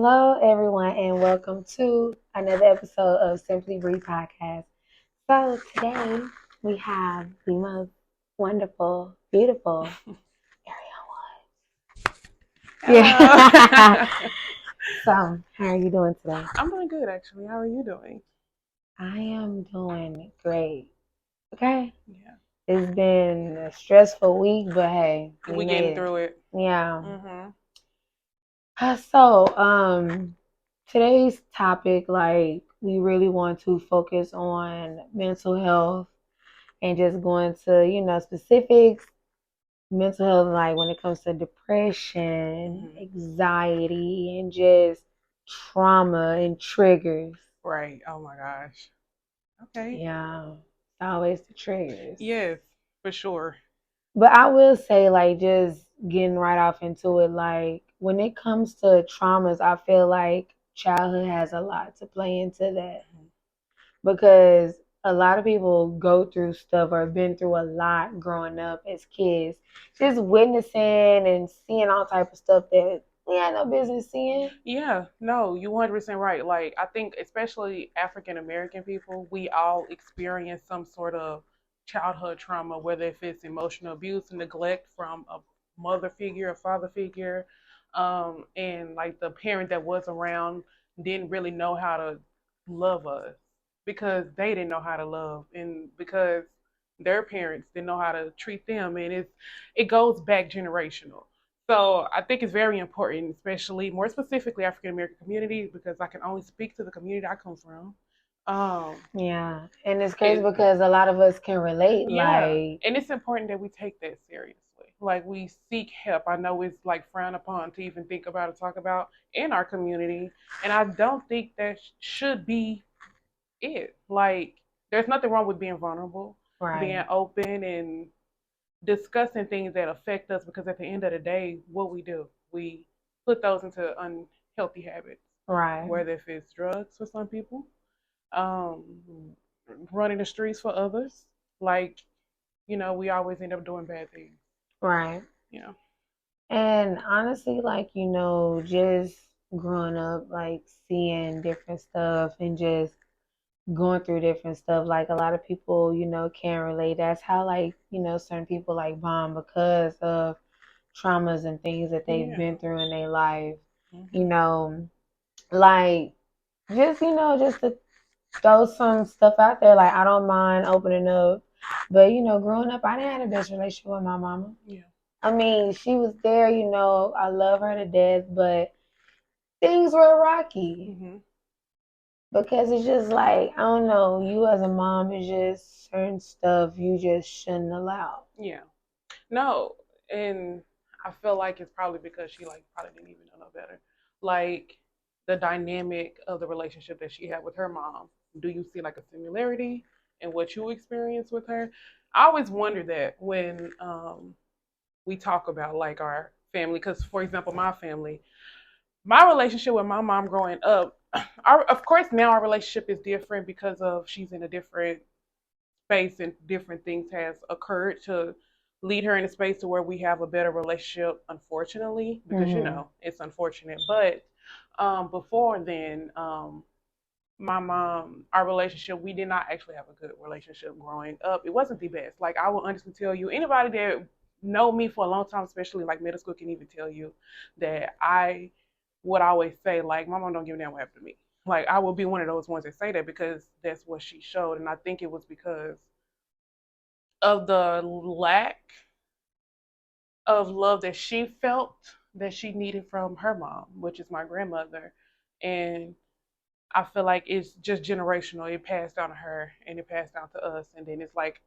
Hello, everyone, and welcome to another episode of Simply Breathe Podcast. So, today we have the most wonderful, beautiful Ariel. Yeah. Hello. So, how are you doing today? I'm doing good, actually. How are you doing? I am doing great. Okay. Yeah. It's been a stressful week, but hey, we We made getting it. through it. Yeah. Mm-hmm. So, today's topic, we really want to focus on mental health and just go into, specifics, mental health, like when it comes to depression, anxiety, and just trauma and triggers. Right. Oh my gosh. Okay. Yeah, it's always the triggers. Yes, for sure. But I will say, just getting right off into it, when it comes to traumas, I feel like childhood has a lot to play into that because a lot of people go through stuff or been through a lot growing up as kids, just witnessing and seeing all type of stuff that we had no business seeing. Yeah, no, you 100% right. Like, I think especially African American people, we all experience some sort of childhood trauma, whether if it's emotional abuse and neglect from a mother figure, a father figure, and like the parent that was around didn't really know how to love us because they didn't know how to love, and because their parents didn't know how to treat them, and it goes back generational. So I think it's very important, especially more specifically African American communities, because I can only speak to the community I come from. Um, Yeah, and it's crazy it, because a lot of us can relate. yeah, and it's important that we take that seriously. Like we seek help. I know it's like frowned upon to even think about or talk about in our community, and I don't think that should be it. Like there's nothing wrong with being vulnerable, being right, open, and discussing things that affect us because at the end of the day, what we put those into unhealthy habits, right, whether if it's drugs for some people, um, running the streets for others. Like, we always end up doing bad things. right. Yeah. And honestly, just growing up, seeing different stuff and just going through different stuff. Like a lot of people, can relate. That's how certain people bond because of traumas and things that they've Yeah. been through in their life. You Hmm. know, like just to throw some stuff out there. Like I don't mind opening up. But growing up I didn't have the best relationship with my mama. Yeah. I mean, she was there, I love her to death, but things were rocky Hmm. because it's just I don't know, you as a mom is just certain stuff you just shouldn't allow. Yeah. No, and I feel like it's probably because she like probably didn't even know no better. Like the dynamic of the relationship that she had with her mom. Do you see like a similarity in what you experienced with her? I always wonder that when we talk about like our family, because for example, my family, my relationship with my mom growing up, of course now our relationship is different because of she's in a different space and different things has occurred to lead her in a space to where we have a better relationship, unfortunately, because Mhm. it's unfortunate. But before then, my mom, our relationship, we did not actually have a good relationship growing up. It wasn't the best. Like I will honestly tell you, anybody that know me for a long time, especially like middle school, can even tell you that I would always say like, my mom don't give a damn what happened to me. Like I will be one of those ones that say that because that's what she showed, and I think it was because of the lack of love that she felt that she needed from her mom, which is my grandmother. And I feel like it's just generational. It passed down to her and it passed down to us. And then it's like,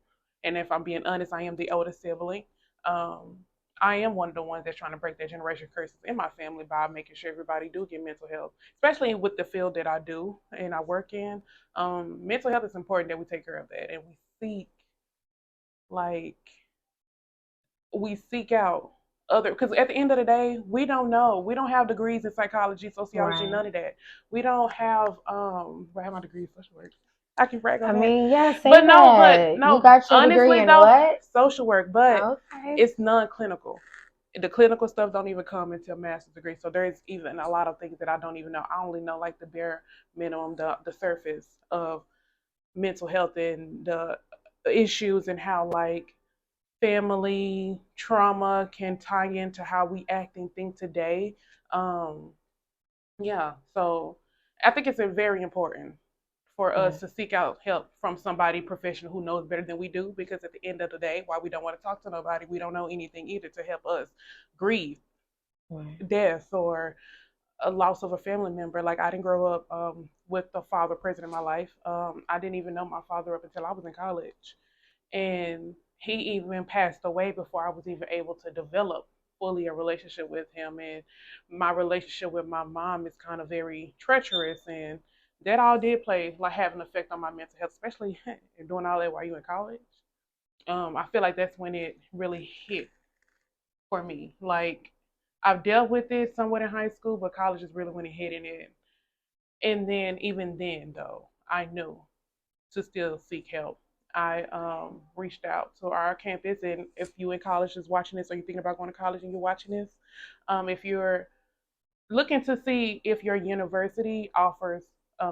and if I'm being honest, I am the oldest sibling. Um, I am one of the ones that's trying to break that generation curses in my family by making sure everybody do get mental health, especially with the field that I do and I work in. Mental health is important that we take care of that and we seek like we seek out other because at the end of the day we don't know, we don't have degrees in psychology, sociology, Right. none of that. We don't have I have my degree in social work. I can brag I on that. mean, yeah, say But that. You no, got your degree honestly in though, what? social work, but Okay. it's non-clinical. the clinical stuff don't even come until master's degree. So there's even a lot of things that I don't even know. I only know like the bare minimum, the surface of mental health and the issues and how like family trauma can tie into how we act and think today. Um, yeah, so I think it's very important for us Right. to seek out help from somebody professional who knows better than we do, because at the end of the day, while we don't want to talk to nobody, we don't know anything either to help us grieve Right. death or a loss of a family member. Like I didn't grow up with the father present in my life. I didn't even know my father up until I was in college, and he even passed away before I was even able to develop fully a relationship with him. And my relationship with my mom is kind of very treacherous, and that all did play like have an effect on my mental health, especially doing all that while you in college. I feel like that's when it really hit for me. Like I've dealt with it somewhat in high school, but college is really when it hit in it. And then even then though, I knew to still seek help. I reached out to our campus, and if you in college is watching this, or you're thinking about going to college and you're watching this, if you're looking to see if your university offers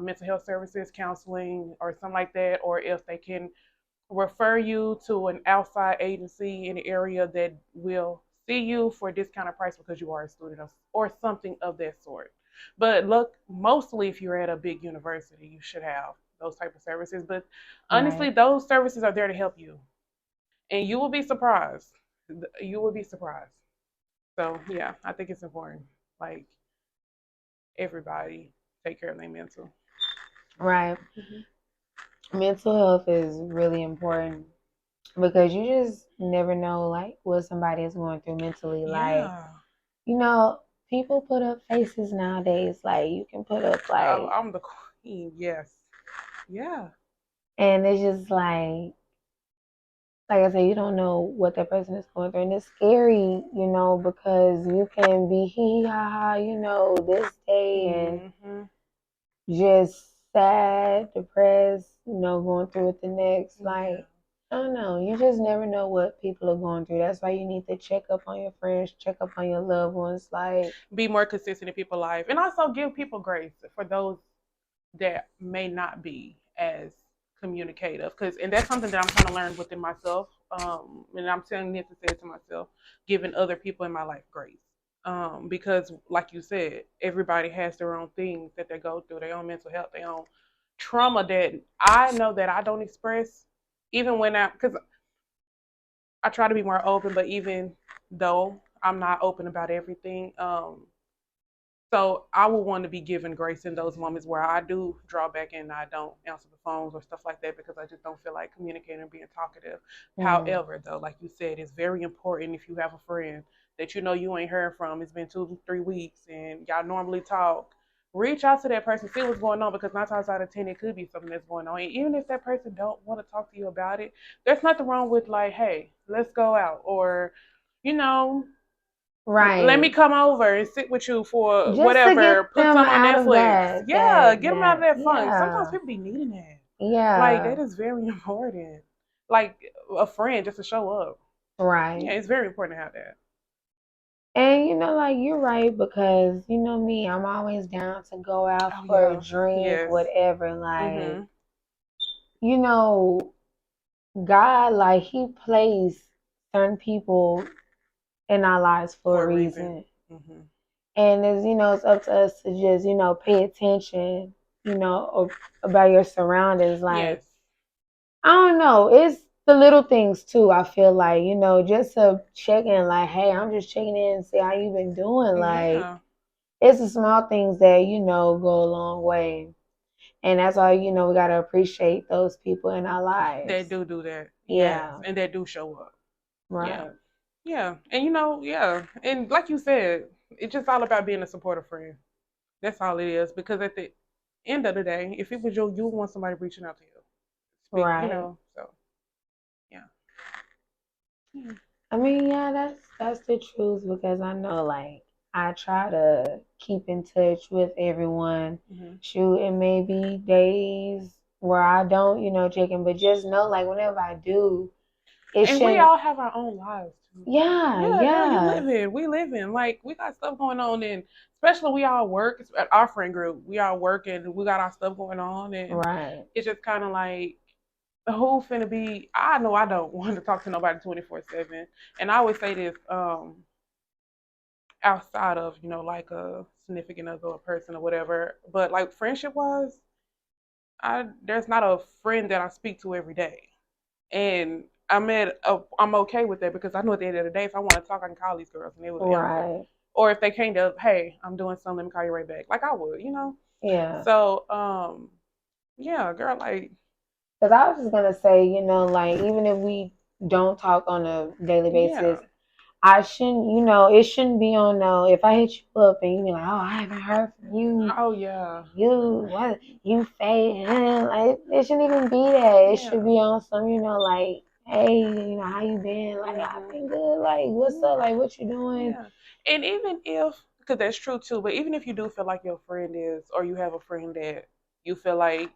mental health services, counseling, or something like that, or if they can refer you to an outside agency in the area that will see you for a discounted price because you are a student or something of that sort. But look, mostly if you're at a big university, you should have those type of services. But honestly, Right. those services are there to help you, and you will be surprised. You will be surprised. So yeah, I think it's important. Like everybody, take care of their mental. Right. Hmm. Mental health is really important because you just never know like what somebody is going through mentally. Like, Yeah, you know, people put up faces nowadays. Like you can put up like, I'm the queen. Yes. Yeah. and it's just like I said, you don't know what that person is going through, and it's scary, because you can be hee ha ha, this day and Hmm. just sad, depressed, going through it the next. Yeah. Like, I don't know. You just never know what people are going through. That's why you need to check up on your friends, check up on your loved ones. Like, Be more consistent in people's life, and also give people grace for those that may not be as communicative. Because and that's something that I'm trying to learn within myself. And I'm telling this to say it to myself, giving other people in my life grace. Because like you said, everybody has their own things that they go through, their own mental health, their own trauma that I know that I don't express, even when because I try to be more open, but even though I'm not open about everything, so I would want to be given grace in those moments where I do draw back and I don't answer the phones or stuff like that because I just don't feel like communicating and being talkative. mm, However, though, like you said, it's very important if you have a friend that you know you ain't heard from. It's been 2 to 3 weeks and y'all normally talk. Reach out to that person, see what's going on, because 9 times out of 10 it could be something that's going on. And even if that person don't want to talk to you about it, there's nothing wrong with like, hey, let's go out, or you know, let me right. come over and sit with you for Just to whatever. get Put them some on out of Netflix. that, Yeah, get them out of that, that funk. Sometimes yeah, people be needing that. Like yeah, that is very important. Like a friend just to show up. right. Yeah, it's very important to have that. And like you're right because me, I'm always down to go out Oh for a yeah. drink, Yes. whatever. Like, Mhm. you know, God, like He placed certain people in our lives for a For a reason. reason. Mhm. And it's up to us to just, pay attention, about your surroundings. Like, Yes. I don't know, it's the little things too. I feel like, just to check in, like, hey, I'm just checking in and see how you been doing. Like, Yeah. it's the small things that, go a long way. And that's why, we got to appreciate those people in our They lives. do that. Yes, Yeah, and they do show up. Yeah. right. Yeah. And yeah. And like you said, it's just all about being a supportive friend. That's all it is. Because at the end of the day, if it was you would want somebody reaching out to you. Speak, Right. so yeah. Yeah. I mean, yeah, that's the truth because I know like I try to keep in touch with everyone. Hmm. Shoot, it may be days where I don't, check in, but just know like whenever I do, it And we shouldn't. all have our own lives too. Yeah, Yeah, yeah. we living. Like we got stuff going on, and especially we all work. At our friend group, we all work, and we got our stuff going on, and Right. it's just kind of like who finna be. I know I don't want to talk to nobody 24/7, and I always say this. Outside of like a significant other or person or whatever, but like friendship wise, I there's not a friend that I speak to every day. And I'm okay with that because I know at the end of the day, if I want to talk, I can call these girls and they will answer. Right. Or if they came to, hey, I'm doing something, let me call you right back. Like I would. Yeah. So, yeah, girl, like, Because I was just gonna say, like even if we don't talk on a daily yeah, basis, I shouldn't, it shouldn't be on no. If I hit you up and you be like, oh, I haven't heard from you, oh yeah, what, you fake, like it shouldn't even be that. It yeah, should be on some, like, hey, how you been? Like I've been good. Like what's up? Like what you doing? yeah. And even if, because that's true too, but even if you do feel like your friend is, or you have a friend that you feel like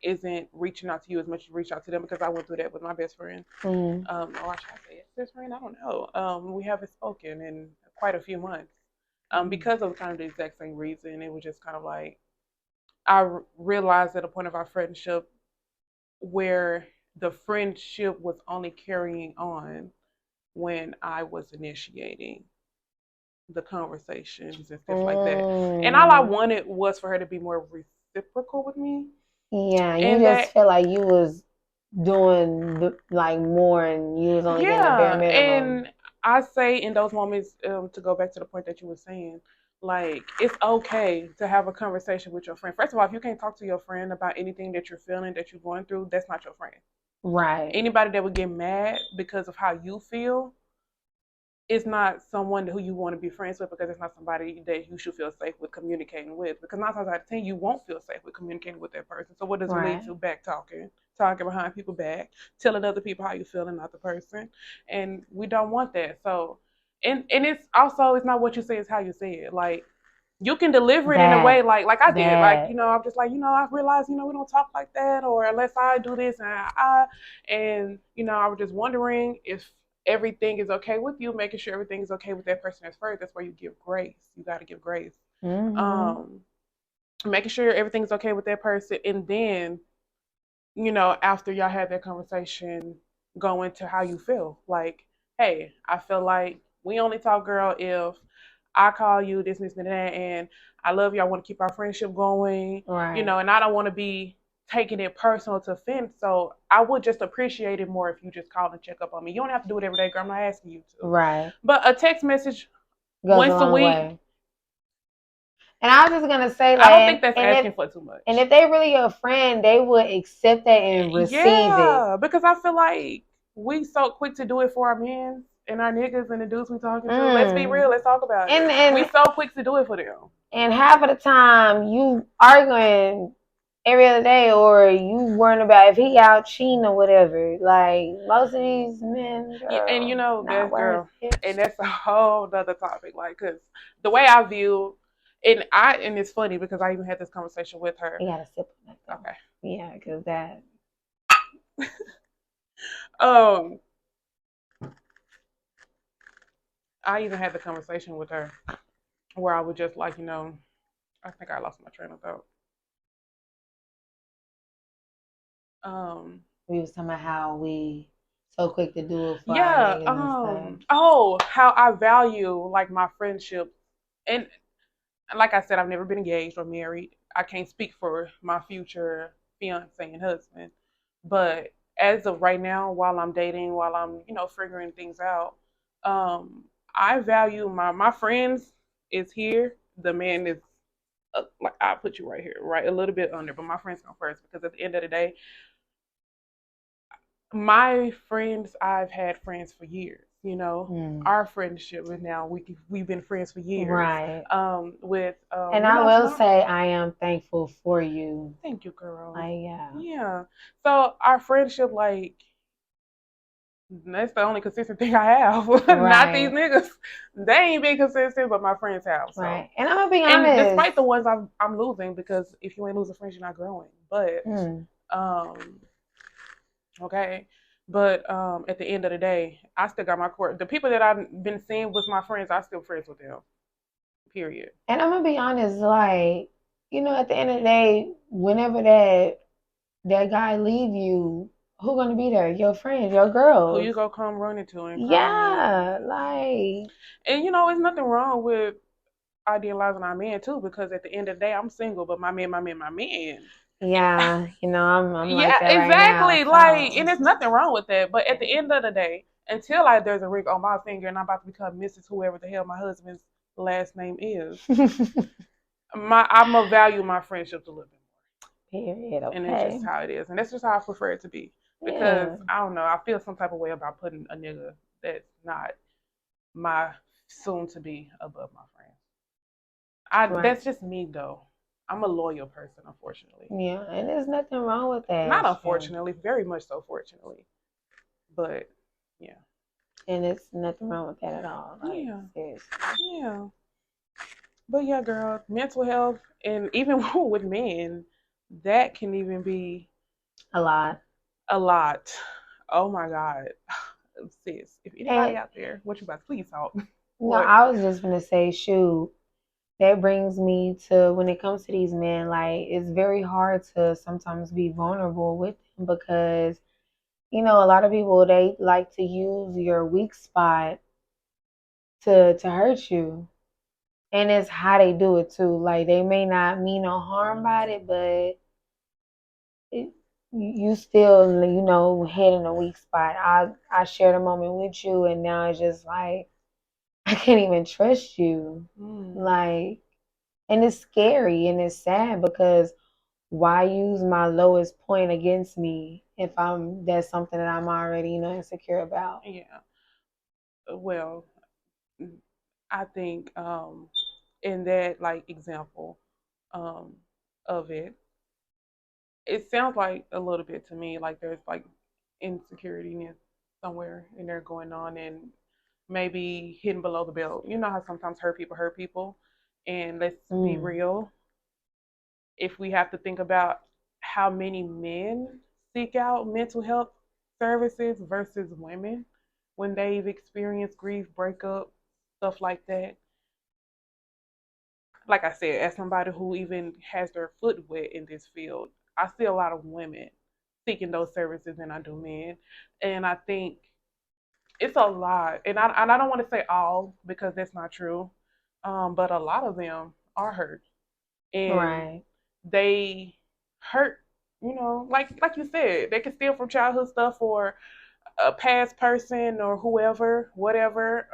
isn't reaching out to you as much as you reach out to them, because I went through that with my best friend. Or should I say it? Best friend? I don't know. We haven't spoken in quite a few months. Because of kind of the exact same reason. It was just kind of like realized at a point of our friendship where the friendship was only carrying on when I was initiating the conversations and stuff like that. And all I wanted was for her to be more reciprocal with me. Yeah, you And just that, feel like you was doing like more and you was only getting the bare yeah, minimum. and I say in those moments, to go back to the point that you were saying, like it's okay to have a conversation with your friend. First of all, if you can't talk to your friend about anything that you're feeling, that you're going through, that's not your friend. Right. Anybody that would get mad because of how you feel is not someone who you want to be friends with, because it's not somebody that you should feel safe with communicating with. Because 9 times out of 10, you won't feel safe with communicating with that person. So what does it lead Right. to? Back talking behind people back, telling other people how you feel and not the person. And we don't want that. So, and it's also, it's not what you say, it's how you say it. Like you can deliver it in a way That like I did. Like, that I'm just like, I realized, we don't talk like that, or unless I do this and I was just wondering if everything is okay with you, making sure everything is okay with that person as first. That's where you give grace. You got to give grace. mhm. Um, making sure everything's okay with that person, and then after y'all had that conversation, go into how you feel. Like, hey, I feel like we only talk, girl, if I call you this, and that, and I love you. I want to keep our friendship going, Right. and I don't want to be taking it personal to offend. So I would just appreciate it more if you just call and check up on me. You don't have to do it every day, girl. I'm not asking you to. Right. But a text message Goes a once a long week, way. And I was just gonna say, I like, don't think that's asking for too and much. if they really your friend, they would accept that and receive it. Yeah, because I feel like we so quick to do it for our men and our niggas and the dudes we talking to. Let's be real. Let's talk about it. We And so quick to do it for them. and half of the time you arguing every other day, or you worrying about if he out cheating or whatever. Like most of these men, Yeah, and girl, not that worth girl, it. and that's a whole other topic. Like, cause the way I view, and it's funny because I even had this conversation with her. You gotta sip on that though. Okay. Yeah, because that. Um, I even had the conversation with her where I was just like, I think I lost my train of thought. We was talking about how we so quick to do it for our Yeah. niggas and stuff. Oh, how I value like my friendship, and like I said, I've never been engaged or married. I can't speak for my future fiance and husband, but as of right now, while I'm dating, while I'm figuring things out, um, I value my friends is here. The man is like I put you right here, right a little bit under, but my friends come first because at the end of the day, my friends, I've had friends for years. Our friendship is now we've been friends for years. Right. With And I will say I am thankful for you. Thank you, girl. Yeah. Yeah. So our friendship, like, that's the only consistent thing I have. Not these niggas. They ain't been consistent, but my friends have. So. Right. And I'm gonna be honest. And despite the ones I'm losing, because if you ain't losing friends, you're not growing. But okay. But at the end of the day, I still got my core. The people that I've been seeing with my friends, I still friends with them. Period. And I'm gonna be honest, like, at the end of the day, whenever that guy leave you, who gonna be there? Your friends, your Who you girls. go come running to and crying. Yeah, like, And there's nothing wrong with idealizing our men too, because at the end of the day, I'm single, but my man, my man, my man. yeah, I'm like Yeah, that right now. exactly. Like, and So there's nothing wrong with that. But at the end of the day, until like there's a ring on my finger and I'm about to become Mrs. Whoever the hell my husband's last name is, I'm gonna value my friendships a little bit period. more. And it's just Okay. how it is. And that's just how I prefer it to be. Because Yeah. I don't know, I feel some type of way about putting a nigga that's not my soon to be above my friends. Right. That's just me though. I'm a loyal person, unfortunately. Yeah, and there's nothing wrong with Not that. Shit. unfortunately, very much so fortunately. But yeah. And it's nothing wrong with that at all. Like, Yeah. seriously. Yeah. But yeah, girl, mental health and even with men, that can even be A lot. a lot. Oh my God. Sis, if anybody And out there, what you about to please talk? no, What? I was just gonna say, shoot, that brings me to when it comes to these men, like it's very hard to sometimes be vulnerable with them because, a lot of people they like to use your weak spot to hurt you. And it's how they do it too. Like they may not mean no harm by it, but it, you still, hitting a weak spot. I shared a moment with you, and now it's just like I can't even trust you. Mm. Like, and it's scary and it's sad because why use my lowest point against me if that's something that I'm already, insecure about. Yeah. Well, I think in that like example um of it, it sounds like a little bit to me like there's like insecurity somewhere in there going on and maybe hidden below the belt. You know how sometimes hurt people. And let's be Mm. real, if we have to think about how many men seek out mental health services versus women when they've experienced grief, breakup, stuff like that. Like I said, as somebody who even has their foot wet in this field, I see a lot of women seeking those services than I do men. And I think it's a lot. And I don't want to say all because that's not true. But a lot of them are hurt. And Right. they hurt, like you said, they can steal from childhood stuff or a past person or whoever, whatever.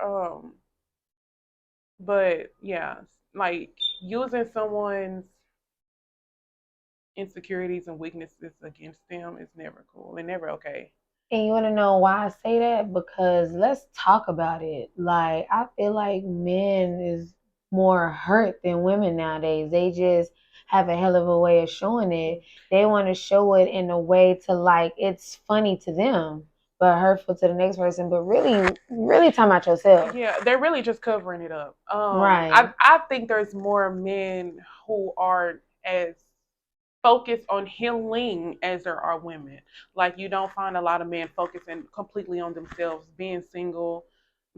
But yeah, like using someone's insecurities and weaknesses against them is never cool and never okay. And you want to know why I say that? Because let's talk about it. Like, I feel like men is more hurt than women nowadays. They just have a hell of a way of showing it. They want to show it in a way to like it's funny to them, but hurtful to the next person. But really, really talking about yourself. Yeah, they're really just covering it up. Right. I think there's more men who are as focused on healing as there are women. Like you don't find a lot of men focusing completely on themselves, being single,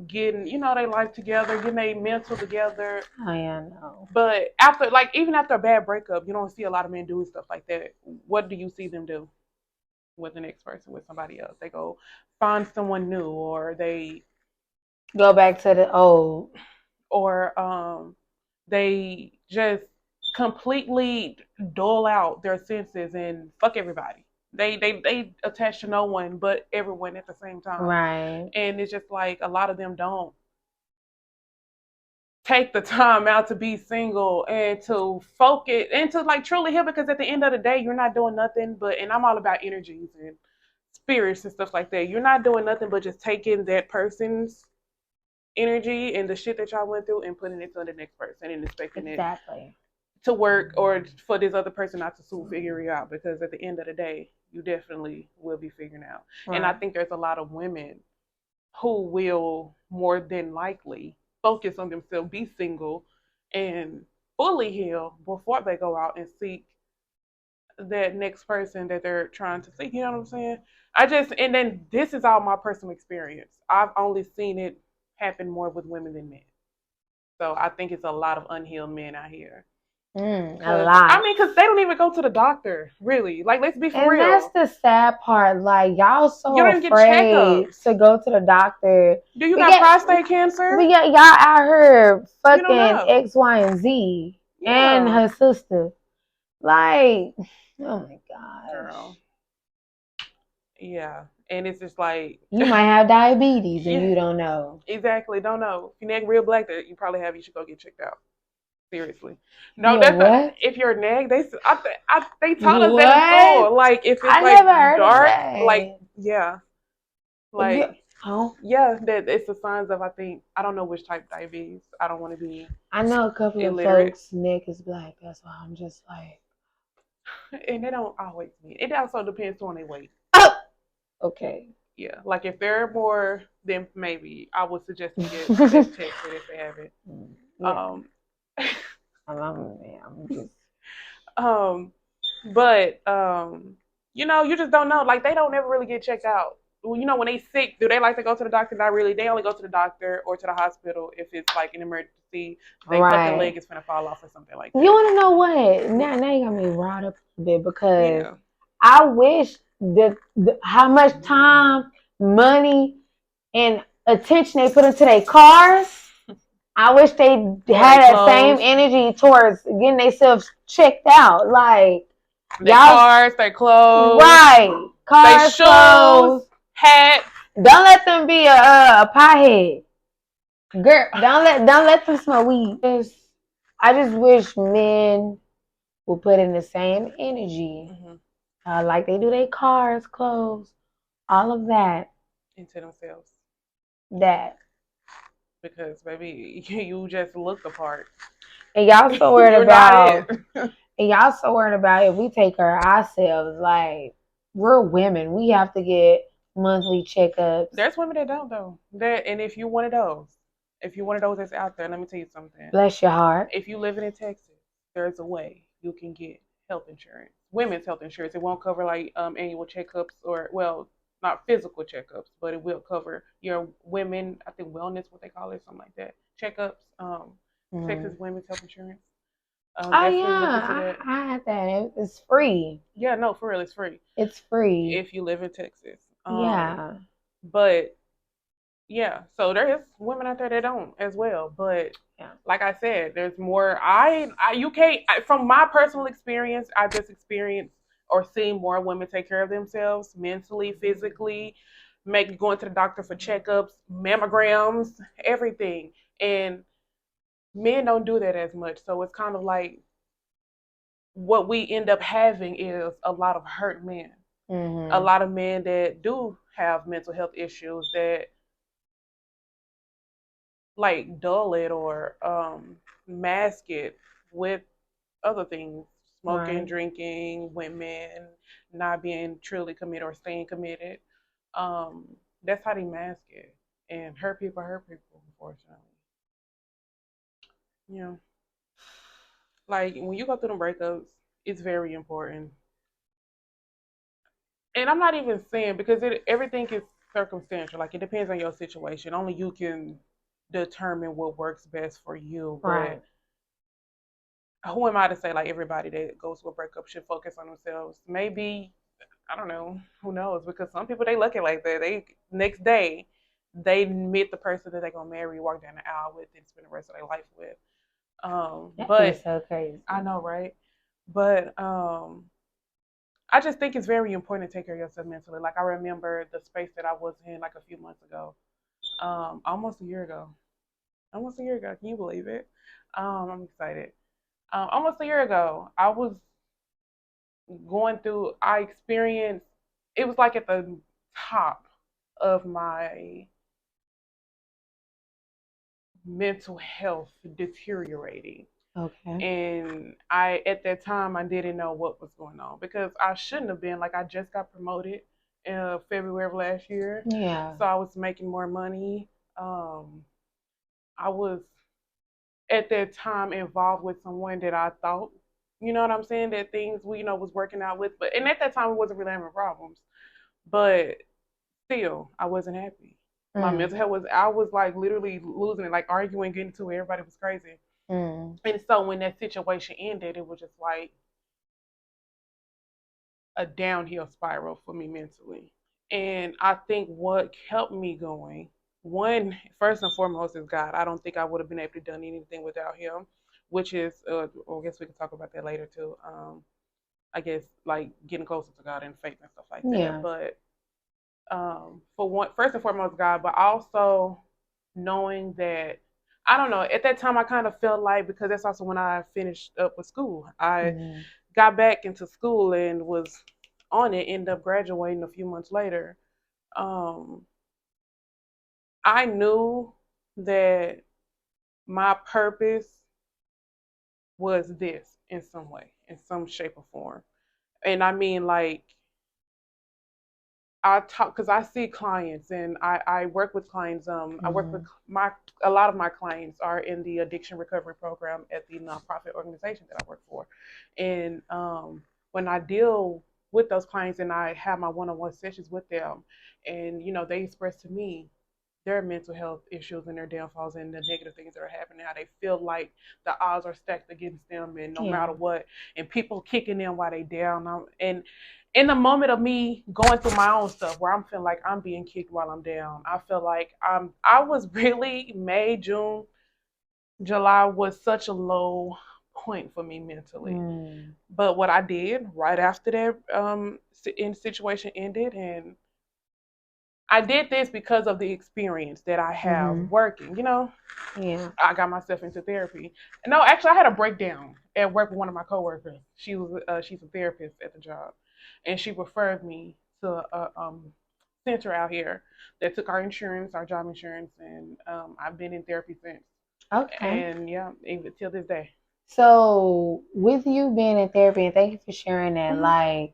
getting their life together, getting their mental together. Oh, yeah, no. But after like even after a bad breakup, you don't see a lot of men doing stuff like that. What do you see them do with the next person, with somebody else? They go find someone new, or they Go back to the old. or they just completely dull out their senses and fuck everybody. They attach to no one but everyone at the same time. Right. And it's just like a lot of them don't take the time out to be single and to focus and to like truly heal, because at the end of the day you're not doing nothing but, and I'm all about energies and spirits and stuff like that, you're not doing nothing but just taking that person's energy and the shit that y'all went through and putting it to the next person and expecting Exactly. it to work or for this other person not to soon figure it out, because at the end of the day you definitely will be figuring out. Right. And I think there's a lot of women who will more than likely focus on themselves, be single, and fully heal before they go out and seek that next person that they're trying to see. You know what I'm saying? And then this is all my personal experience. I've only seen it happen more with women than men. So I think it's a lot of unhealed men out here. A lot. Because they don't even go to the doctor, really. Like, let's be for And real. that's the sad part. Like, y'all so You don't even get afraid checkups. to go to the doctor. Do you got prostate cancer? We got y'all out here You don't know. fucking X, Y, and Z and Yeah. her sister. Like, oh my gosh. Girl. Yeah. And it's just like You might have diabetes and Yeah. you don't know. Exactly, don't know. If you're nag real black, that you probably have. You should go get checked out. Seriously, no. Yeah, That's what? not, if you're nag, they taught us that in What? school. Like if it's I like never heard of dark, that. like yeah, like Oh, yeah, that it's the signs of I don't know which type of diabetes. I don't want to be I know a couple of illiterate. folks' neck is black. That's why I'm just like, And they don't always mean. It also depends on their weight. oh, okay. Yeah, like if they're more, then maybe I would suggest them get this tested if they have it. Yeah. I'm just. But you know, you just don't know. Like they don't ever really get checked out. Well, you know, when they sick, do they like to go to the doctor? Not really. They only go to the doctor or to the hospital if it's like an emergency. They fucking leg is gonna fall off or something like that. You want to know what? Now you got me riled up a bit because Yeah. I wish how much time, money, and attention they put into their cars. I wish they had that same energy towards getting themselves checked out. Like their cars, their clothes, right? Cars, their shoes, clothes, hats. Don't let them be a pothead. Girl, don't let them smoke weed. I just wish men would put in the same energy, like they do their cars, clothes, all of that into themselves. That because baby, you just look the part. And y'all so worried about if we take care of ourselves. Like we're women, we have to get monthly checkups. There's women that don't though. And if you're one of those, that's out there, let me tell you something. Bless your heart. If you live in Texas, there's a way you can get health insurance, women's health insurance. It won't cover like annual checkups or not physical checkups, but it will cover your women, I think wellness, what they call it, something like that. Checkups, Texas Women's Health Insurance. Oh yeah, I had that. It's free. Yeah, no, for real, it's free. It's free if you live in Texas. Yeah, but yeah, so there is women out there that don't as well. But like I said, there's more. You can't. From my personal experience, I just experienced or seen more women take care of themselves mentally, physically, going to the doctor for checkups, mammograms, everything, and men don't do that as much. So it's kind of like what we end up having is a lot of hurt men. Mm-hmm. A lot of men that do have mental health issues that like dull it or mask it with other things, smoking, drinking, women, not being truly committed or staying committed. That's how they mask it. And hurt people, unfortunately. Yeah. Like when you go through the breakups, it's very important. And I'm not even saying because everything is circumstantial. Like it depends on your situation. Only you can determine what works best for you. Right. But who am I to say like everybody that goes through a breakup should focus on themselves? Maybe I don't know. Who knows? Because some people they look at like that. They next day they meet the person that they're gonna marry, walk down the aisle with, and spend the rest of their life with. But so crazy. I know, right? But I just think it's very important to take care of yourself mentally. Like I remember the space that I was in like a few months ago, almost a year ago. Can you believe it? I'm excited. Almost a year ago, I was going through. I experienced. It was like at the top of my mental health deteriorating. Okay. And at that time, I didn't know what was going on because I shouldn't have been. Like, I just got promoted in February of last year. Yeah. So I was making more money. I was at that time involved with someone that I thought You know what I'm saying? That things we, was working out with. But and at that time we wasn't really having problems. But still, I wasn't happy. My Mm. mental health I was like literally losing it, like arguing, getting to it. Everybody was crazy. Mm. And so when that situation ended, it was just like a downhill spiral for me mentally. And I think what kept me going, one, first and foremost, is God. I don't think I would have been able to done anything without Him, which is, well, I guess we can talk about that later too. I guess like getting closer to God and faith and stuff like that. Yeah. But for one, first and foremost, God, but also knowing that I don't know. At that time, I kind of felt like because that's also when I finished up with school. I Mm-hmm. got back into school and was on it. Ended up graduating a few months later. Um, I knew that my purpose was this in some way, in some shape or form, and I mean like I talk because I see clients and I work with clients. I work with Mm-hmm. a lot of my clients are in the addiction recovery program at the nonprofit organization that I work for, and when I deal with those clients and I have my one-on-one sessions with them, and they express to me their mental health issues and their downfalls and the negative things that are happening, how they feel like the odds are stacked against them and no Yeah. matter what, and people kicking them while they down. And in the moment of me going through my own stuff where I'm feeling like I'm being kicked while I'm down, I feel like I was really May, June, July was such a low point for me mentally. Mm. But what I did right after that situation ended, and I did this because of the experience that I have Mm-hmm. working. Yeah. I got myself into therapy. No, actually, I had a breakdown at work with one of my coworkers. She's a therapist at the job, and she referred me to a center out here that took our insurance, our job insurance, and I've been in therapy since. Okay. And yeah, even till this day. So, with you being in therapy, and thank you for sharing that, Hmm.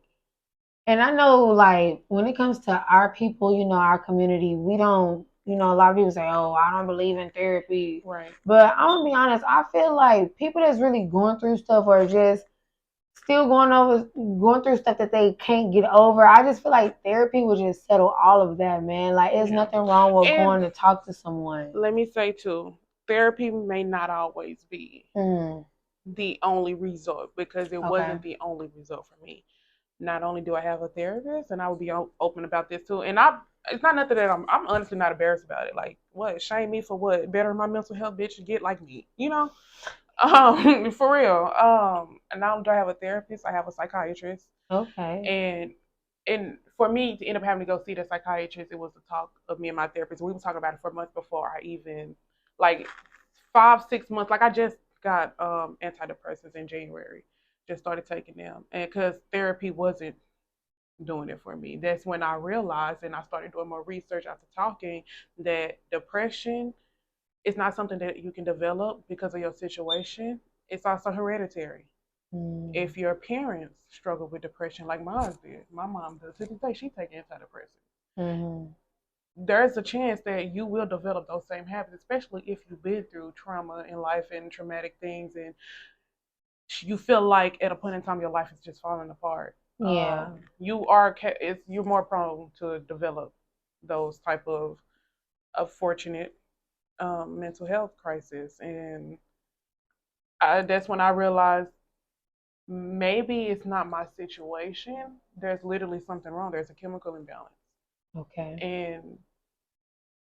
and I know, like, when it comes to our people, our community, we don't, a lot of people say, oh, I don't believe in therapy. Right. But I'm gonna be honest, I feel like people that's really going through stuff or just still going through stuff that they can't get over. I just feel like therapy would just settle all of that, man. Like, there's Yeah. nothing wrong with And going to talk to someone. let me say too, therapy may not always be Mm, the only result because it okay. wasn't the only result for me. Not only do I have a therapist, and I would be open about this too, and it's not nothing that I'm honestly not embarrassed about it. Like, what? Shame me for what? Better my mental health, bitch, get like me, for real. And not only do I have a therapist, I have a psychiatrist, Okay. and for me to end up having to go see the psychiatrist, it was the talk of me and my therapist. We were talking about it for months before I even, like, 5 6 months. Like I just got antidepressants in January, just started taking them, and because therapy wasn't doing it for me, that's when I realized and I started doing more research after talking that depression is not something that you can develop because of your situation. It's also hereditary. Mm, If your parents struggle with depression like mine did, my mom does to this day, she takes antidepressants. mm-hmm. There's a chance that you will develop those same habits, especially if you've been through trauma in life and traumatic things, and you feel like at a point in time your life is just falling apart. Yeah. You're more prone to develop those type of fortunate mental health crisis, and that's when I realized maybe it's not my situation. There's literally something wrong. There's a chemical imbalance. Okay. And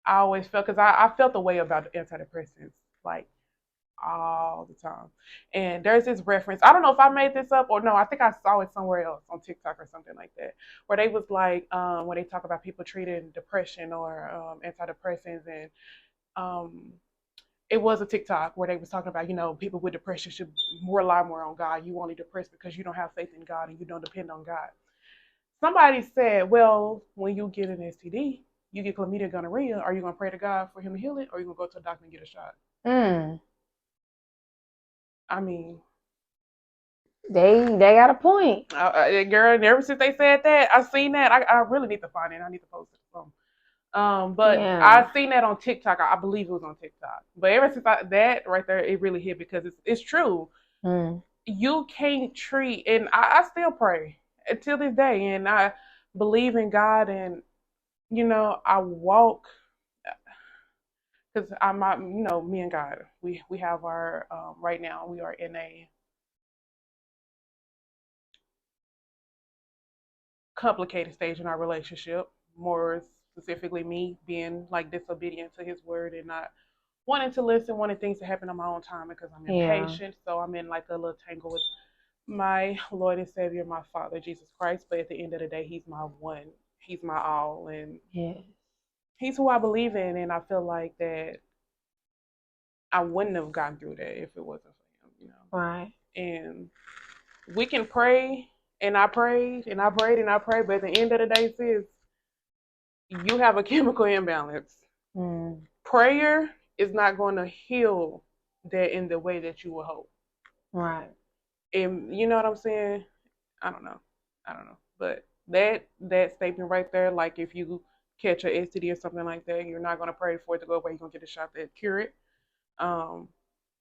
I always felt, because I felt the way about antidepressants, like all the time. And there's this reference. I don't know if I made this up or no. I think I saw it somewhere else on TikTok or something like that, where they was like, when they talk about people treating depression or antidepressants, and um, it was a TikTok where they was talking about, people with depression should rely more on God. You only depressed because you don't have faith in God and you don't depend on God. Somebody said, well, when you get an STD, you get chlamydia, gonorrhea, are you going to pray to God for him to heal it, or are you going to go to a doctor and get a shot? Mm. I mean, They got a point. girl, and ever since they said that, I seen that. I really need to find it. I need to post it. But I Yeah. seen that on TikTok. I believe it was on TikTok. But ever since that right there, it really hit because it's true. Mm. you can't treat, and I still pray until this day, and I believe in God, and I walk because me and God, we have our right now we are in a complicated stage in our relationship. More specifically, me being like disobedient to His word and not wanting to listen, wanting things to happen on my own time because I'm Yeah. impatient. So I'm in like a little tangle with my Lord and Savior, my Father, Jesus Christ. But at the end of the day, He's my one. He's my all. And Yeah. He's who I believe in. And I feel like that I wouldn't have gotten through that if it wasn't for Him, Right. And we can pray, and I prayed, and I prayed, and I prayed. But at the end of the day, sis, you have a chemical imbalance. Mm. Prayer is not going to heal that in the way that you would hope. Right. And you know what I'm saying? I don't know. But that statement right there, like if you catch a STD or something like that, you're not gonna pray for it to go away. You're gonna get a shot that cure it.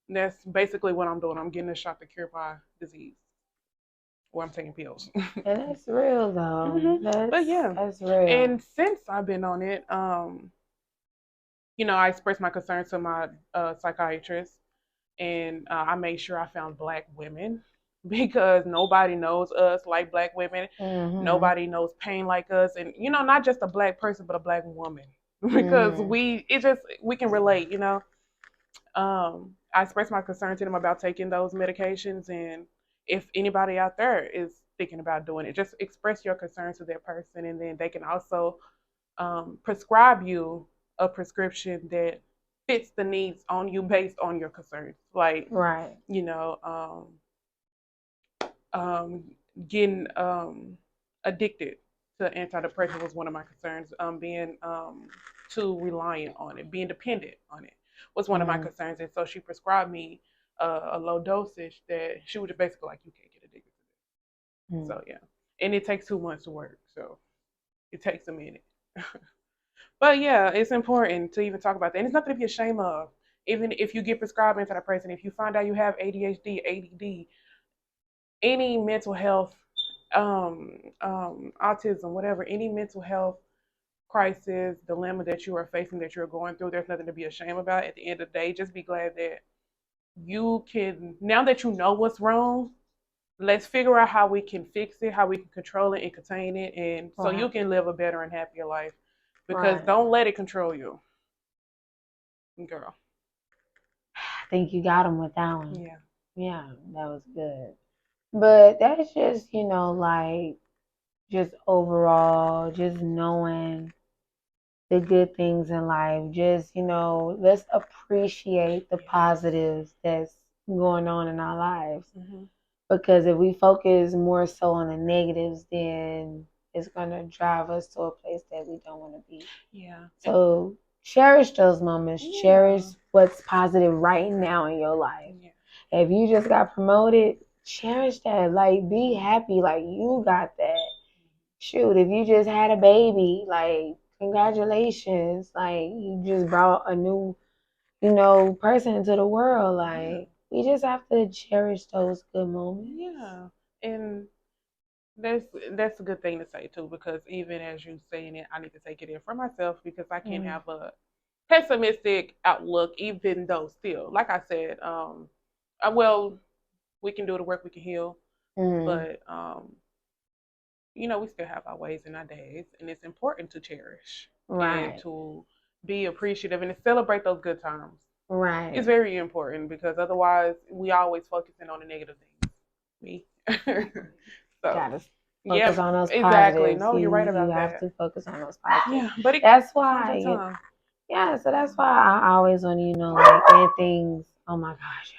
That's basically what I'm doing. I'm getting a shot to cure my disease, or I'm taking pills. And that's real though. Mm-hmm. But yeah, that's real. And since I've been on it, I expressed my concerns to my psychiatrist, and I made sure I found Black women because nobody knows us like Black women. Mm-hmm. Nobody knows pain like us, and not just a Black person, but a Black woman because we can relate. I expressed my concern to them about taking those medications, and if anybody out there is thinking about doing it, just express your concerns to that person, and then they can also prescribe you a prescription that fits the needs on you based on your concerns. Like, right. Getting addicted to antidepressant was one of my concerns. Being too reliant on it, being dependent on it was one of my concerns. And so she prescribed me a low dosage that she was basically like, you can't get addicted to this. So yeah, and it takes 2 months to work, so it takes a minute. But yeah, it's important to even talk about that. And it's nothing to be ashamed of. Even if you get prescribed antidepressant, if you find out you have ADHD, ADD, any mental health, autism, whatever, any mental health crisis, dilemma that you are facing, that you're going through, there's nothing to be ashamed about. At the end of the day, just be glad that you can, now that you know what's wrong, let's figure out how we can fix it, how we can control it and contain it, and so you can live a better and happier life. Because don't let it control you, girl. I think you got him with that one. Yeah. Yeah, that was good. But that's just, like, just overall, just knowing the good things in life. Just, let's appreciate the positives that's going on in our lives. Mm-hmm. Because if we focus more so on the negatives, then it's going to drive us to a place that we don't want to be. Yeah. So cherish those moments. Yeah. Cherish what's positive right now in your life. Yeah. If you just got promoted, cherish that. Like, be happy. Like, you got that. Shoot, if you just had a baby, like, congratulations. Like, you just brought a new, person into the world. Like, we just have to cherish those good moments. Yeah. And that's a good thing to say too, because even as you saying it, I need to take it in for myself because I can't have a pessimistic outlook, even though still, like I said, well, we can do the work, we can heal, but we still have our ways and our days, and it's important to cherish and to be appreciative and to celebrate those good times. Right. It's very important because otherwise we always focusing on the negative things. Me. So gotta focus on those positives. Exactly. No, you're right about that. You have to focus on those positives. Yeah, but that's why. So that's why I always want to, like, end things. Oh my gosh,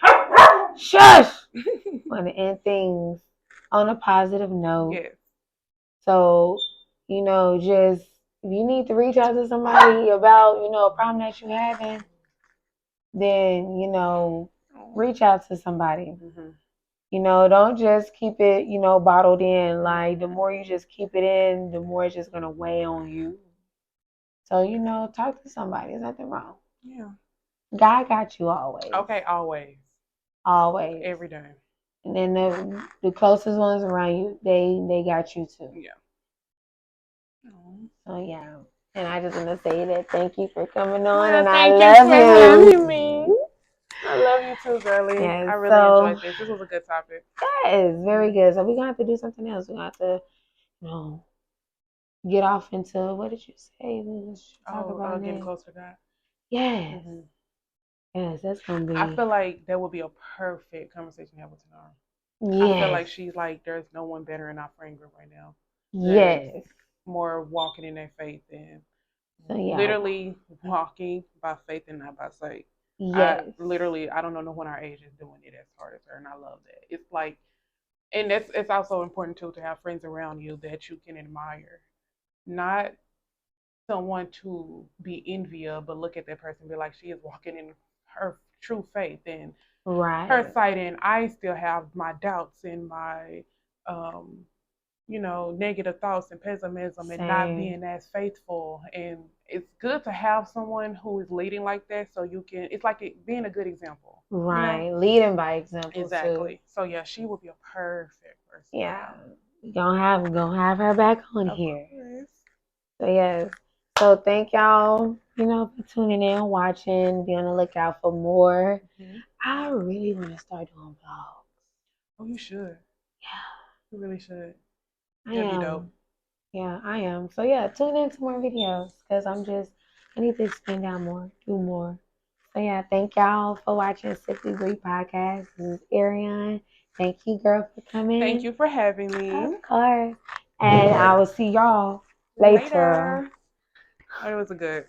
shush! Want to end things on a positive note. Yes. So, just if you need to reach out to somebody about, a problem that you're having, then reach out to somebody. Mm-hmm. Don't just keep it, bottled in. Like, the more you just keep it in, the more it's just going to weigh on you. So, talk to somebody. There's nothing wrong. Yeah. God got you always. Okay, always. Always. Every day. And then the closest ones around you, they got you too. Yeah. Oh. So yeah. And I just want to say that thank you for coming on, Well, and I thank you love for you. having me. I love you too, girlie. Yes, I really so- enjoyed this. This was a good topic. Yes, very good. So we're gonna have to do something else. We're gonna have to, get off into what did you say? We was talk about Getting next. closer to God. Yes. Mhm. Yes, that's gonna be. I feel like that would be a perfect conversation to have with Tanara. Yes. I feel like she's like, there's no one better in our friend group right now. Yes. More walking in their faith and So, yeah. literally walking by faith and not by sight. Yes. I don't know no one our age is doing it as hard as her, and I love that. It's like, and it's also important too to have friends around you that you can admire, not someone to be envy of, but look at that person and be like, she is walking in her true faith and Right. her sight, and I still have my doubts and my negative thoughts and pessimism and not Same. being as faithful. And it's good to have someone who is leading like that, so you can. It's like being a good example. Right, leading by example. Exactly. Too. So yeah, she would be a perfect person. Yeah, we gonna have her back on Of here. course. So yes. So thank y'all, for tuning in, watching. Be on the lookout for more. Mm-hmm. I really want to start doing vlogs. Oh, you should. Yeah, you really should. I That'd am. be dope. Yeah, I am. So yeah, tune in to more videos because I need to expand out more, do more. So yeah, thank y'all for watching Simply Bree Podcast. This is Ariane. Thank you, girl, for coming. Thank you for having me. Of course. And I will see y'all later. Oh, it was a good.